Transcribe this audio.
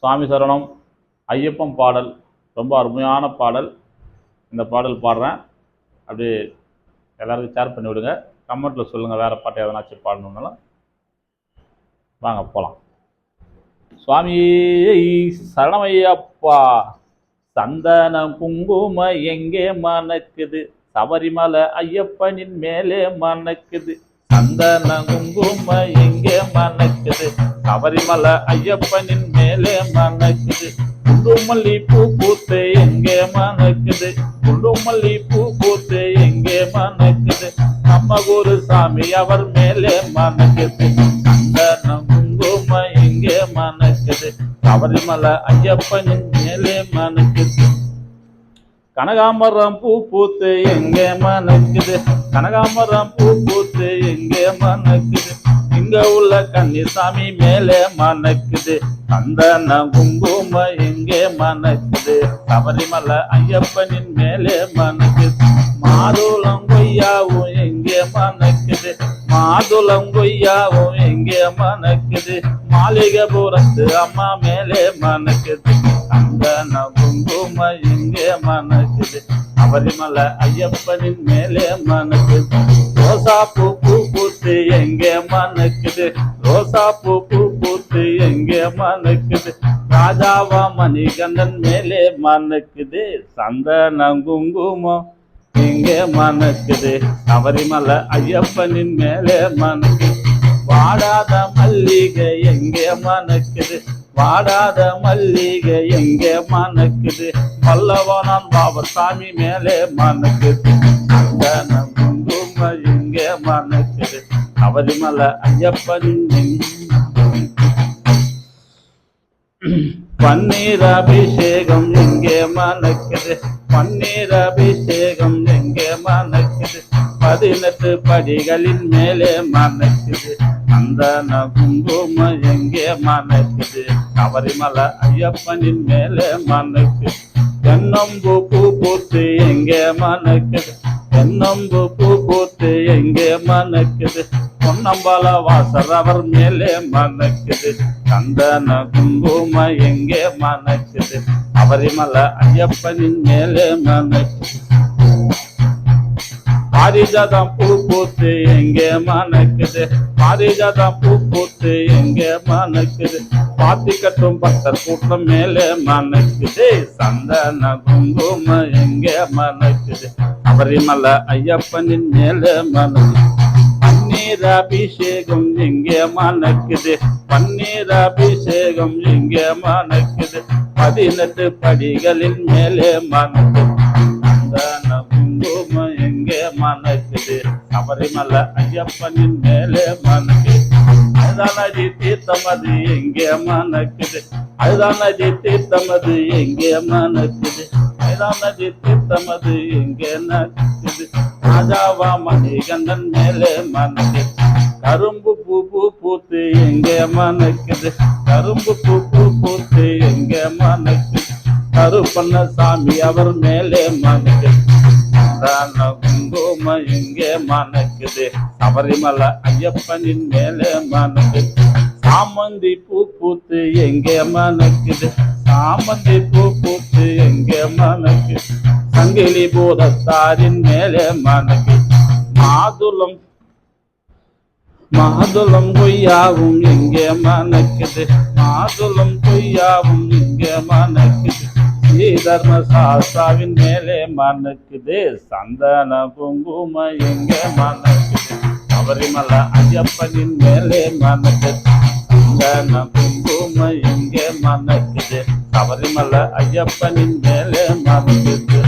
சுவாமி சரணம். ஐயப்பன் பாடல் ரொம்ப அருமையான பாடல். இந்த பாடல் பாடுறேன், அப்படியே எல்லாருக்கும் ஷேர் பண்ணி விடுங்க. கமெண்ட்டில் சொல்லுங்கள் வேறு பாட்டு எதனாச்சும் பாடணுன்னாலும். வாங்க போகலாம். சுவாமி சரணமையப்பா. சந்தனம் குங்கும எங்கே மணக்குது, சபரிமலை ஐயப்பனின் மேலே மணக்குது. சந்தன குங்கும எங்கே மணக்குது, சபரிமலை ஐயப்பனின் மேலே மணக்குது. குண்டுமல்லி பூ பூத்து எங்கே மணக்குது, குண்டுமல்லி பூ பூத்து எங்கே மணக்குது. நம்ம குரு சாமி அவர் மேலே மணக்குது. சந்தன குங்கும எங்கே மணக்குது, சபரிமலை ஐயப்பனின் மேலே மணக்குது. கனகாம்பரம் பூ பூத்து எங்கே மணக்குது, கனகாம்பரம் பூ பூத்து எங்கே மணக்குது. இங்க உள்ள கன்னிசாமி மேலே மணக்குது. சந்தன குங்கும எங்கே மணக்குது, சபரிமலை ஐயப்பனின் மேலே மணக்குது. மாதுளம் கொய்யாவும் எங்கே மணக்குது, மாதுளம் கொய்யாவும் எங்கே மணக்குது. மாளிகைபுரத்து அம்மா மேலே மணக்குது. சந்தன குங்கும எங்கே மணக்குது, சபரிமலை ஐயப்பனின் மேலே மணக்குது. ரோசா பூ பூ பூத்து எங்கே மணக்குது, ரோசா பூ பூ பூத்து எங்கே மணக்குது. ராஜாவா மணிகண்டன் மேலே மணக்குது. சந்தன குங்குமம் எங்கே மணக்குது, சபரிமலை ஐயப்பனின் மேலே மணக்குது. வாடாத மல்லிகை எங்கே மணக்குது, வாடாத மல்லிகை எங்கே மணக்குது. பல்லவனம் பாபர் சாமி மேலே மணக்குது. சந்தன குங்கும எங்கே மணக்குது, சபரிமலை ஐயப்பனின். பன்னீர் அபிஷேகம் எங்கே மணக்குது, பன்னீர் அபிஷேகம் எங்கே மணக்குது. 18 படிகளின் மேலே மணக்குது. சந்தன குங்கும எங்கே மணக்குது, சபரிமலை ஐயப்பனின் மேலே மணக்குது. தென்னம்பூ பூ பூத்து எங்கே மணக்குது, தென்னம்பூ பூ பூத்து எங்கே மணக்குது. பொன்னம்பல வாசர் அவர் மேலே மணக்குது. சந்தன குங்கும எங்கே மணக்குது, சபரிமலை ஐயப்பனின் மேலே மணக்குது. பாரிஜாதம் பூ பூத்து எங்கே மணக்குது, பாரிஜாதம் பூ பூத்து எங்கே மணக்குது. பாத்தி கட்டும் பக்தர் கூட்டம் மேலே மணக்குது. சந்தன குங்கும எங்கே மணக்குது, சபரிமலை ஐயப்பனின் மேலே மணக்குது. பன்னீர் அபிஷேகம் எங்கே மணக்குது, பன்னீர் அபிஷேகம் எங்கே மணக்குது. 18 படிகளின் மேலே மணக்குது. சந்தன குங்கும எங்கே மணக்குது, சபரிமலை ஐயப்பனின் மேலே மணக்குது. அதுதான் நதி தீர்த்தமது எங்கே மணக்குது, அதுதான் நதி தீர்த்தமது எங்கே மணக்குது. அதுதான் நதி தீர்த்தமது எங்கே நக்குது. ராஜாவா மணிகண்டன் மேலே மணக்குது. கரும்பு பூ பூ பூத்து எங்கே மணக்குது, கரும்பு பூ பூ பூத்து எங்கே மணக்குது. கருப்பண்ண சாமி அவர் மேலே மணக்குது. சந்தன குங்கும எங்கே மணக்குது, சபரிமலை ஐயப்பனின் மேலே மணக்குது. சாமந்தி பூ பூத்து எங்கே மணக்குது, சாமந்தி பூ பூத்து எங்கே மணக்குது. சங்கிலி பூதத்தாரின் மேலே மணக்குது. மாதுளம் மாதுளம் கொய்யாவும் எங்கே மணக்குது, மாதுளம் கொய்யாவும் எங்கே மணக்குது. ஸ்ரீதர்ம சாஸ்தாவின் மேலே மணக்குது. சந்தன குங்கும எங்கே மணக்குது, சபரிமலை ஐயப்பனின் மேலே மணக்குது. சந்தன குங்கும எங்கே மணக்குது, சபரிமலை ஐயப்பனின் மேலே மணக்குது.